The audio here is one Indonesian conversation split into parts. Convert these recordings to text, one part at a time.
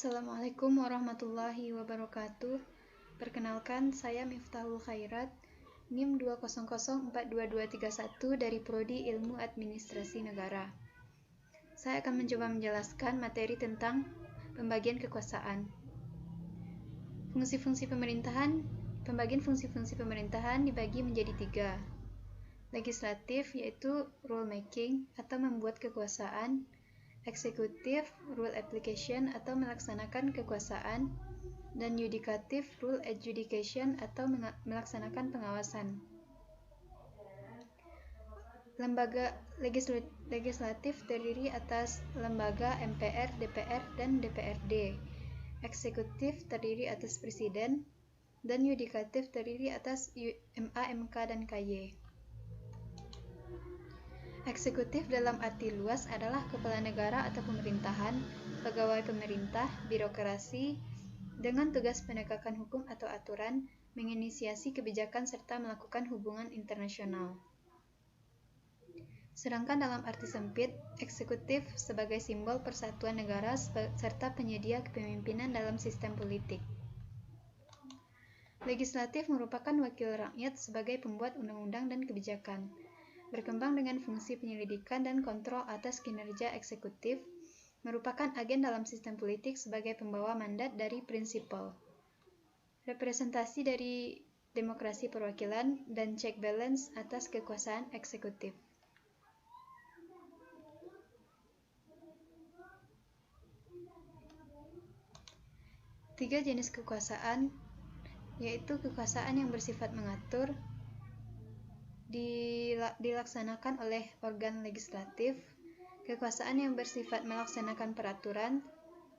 Assalamualaikum warahmatullahi wabarakatuh. Perkenalkan, saya Miftahul Khairat, NIM 200422231 dari Prodi Ilmu Administrasi Negara. Saya akan mencoba menjelaskan materi tentang pembagian kekuasaan. Pembagian fungsi-fungsi pemerintahan dibagi menjadi 3. Legislatif, yaitu rule making atau membuat kekuasaan. Eksekutif, rule application atau melaksanakan kekuasaan, dan yudikatif, rule adjudication atau melaksanakan pengawasan. Lembaga legislatif terdiri atas lembaga MPR, DPR, dan DPRD. Eksekutif terdiri atas presiden, dan yudikatif terdiri atas MA, MK, dan KY. Eksekutif dalam arti luas adalah kepala negara atau pemerintahan, pegawai pemerintah, birokrasi, dengan tugas penegakan hukum atau aturan, menginisiasi kebijakan serta melakukan hubungan internasional. Sedangkan dalam arti sempit, eksekutif sebagai simbol persatuan negara serta penyedia kepemimpinan dalam sistem politik. Legislatif merupakan wakil rakyat sebagai pembuat undang-undang dan kebijakan. Berkembang dengan fungsi penyelidikan dan kontrol atas kinerja eksekutif, merupakan agen dalam sistem politik sebagai pembawa mandat dari prinsipal, representasi dari demokrasi perwakilan, dan check balance atas kekuasaan eksekutif. Tiga jenis kekuasaan, yaitu kekuasaan yang bersifat mengatur, dilaksanakan oleh organ legislatif, kekuasaan yang bersifat melaksanakan peraturan,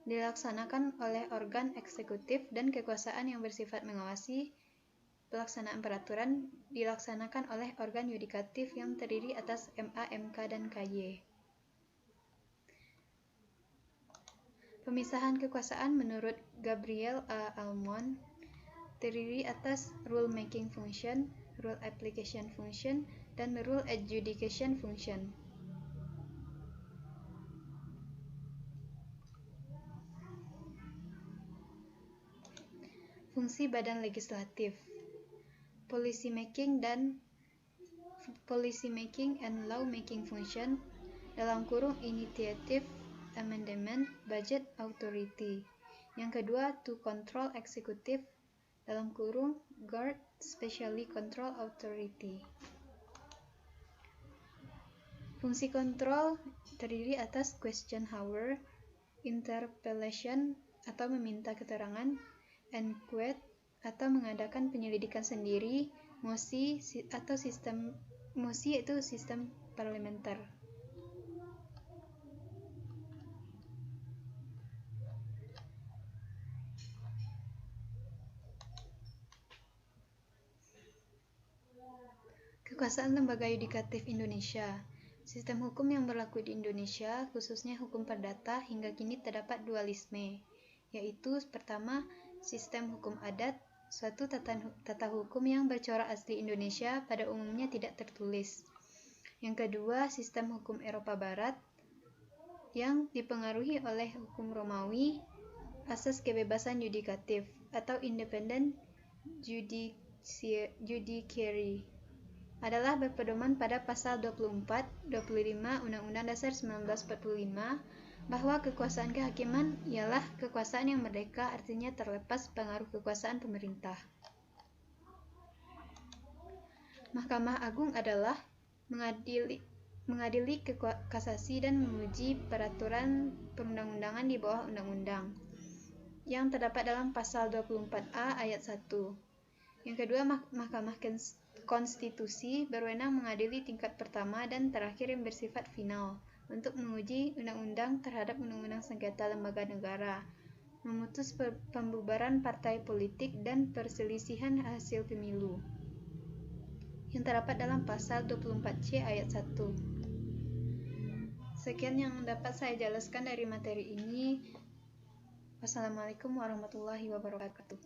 dilaksanakan oleh organ eksekutif, dan kekuasaan yang bersifat mengawasi pelaksanaan peraturan dilaksanakan oleh organ yudikatif yang terdiri atas MA, MK, dan KY. Pemisahan kekuasaan menurut Gabriel A. Almond terdiri atas rule making function, rule application function, dan rule adjudication function. Fungsi badan legislatif, policy making and law making function, initiative, amendment, budget authority. Yang kedua, to control executive, guard, specially control authority. Fungsi kontrol terdiri atas question hour, interpellation atau meminta keterangan, enquete atau mengadakan penyelidikan sendiri, mosi yaitu sistem parlementer. Kekuasaan lembaga yudikatif Indonesia. Sistem hukum yang berlaku di Indonesia, khususnya hukum perdata, hingga kini terdapat dualisme, yaitu pertama, sistem hukum adat, suatu tata hukum yang bercorak asli Indonesia pada umumnya tidak tertulis. Yang kedua, sistem hukum Eropa Barat yang dipengaruhi oleh hukum Romawi, asas kebebasan yudikatif atau independent judiciary adalah berpedoman pada pasal 24, 25 Undang-Undang Dasar 1945 bahwa kekuasaan kehakiman ialah kekuasaan yang merdeka, artinya terlepas pengaruh kekuasaan pemerintah. Mahkamah Agung adalah mengadili kasasi dan menguji peraturan perundang-undangan di bawah undang-undang yang terdapat dalam pasal 24A ayat 1. Yang kedua, Mahkamah Konstitusi berwenang mengadili tingkat pertama dan terakhir yang bersifat final untuk menguji undang-undang terhadap undang-undang sengketa lembaga negara, memutus pembubaran partai politik dan perselisihan hasil pemilu yang terdapat dalam pasal 24C ayat 1. Sekian yang dapat saya jelaskan dari materi ini. Wassalamualaikum warahmatullahi wabarakatuh.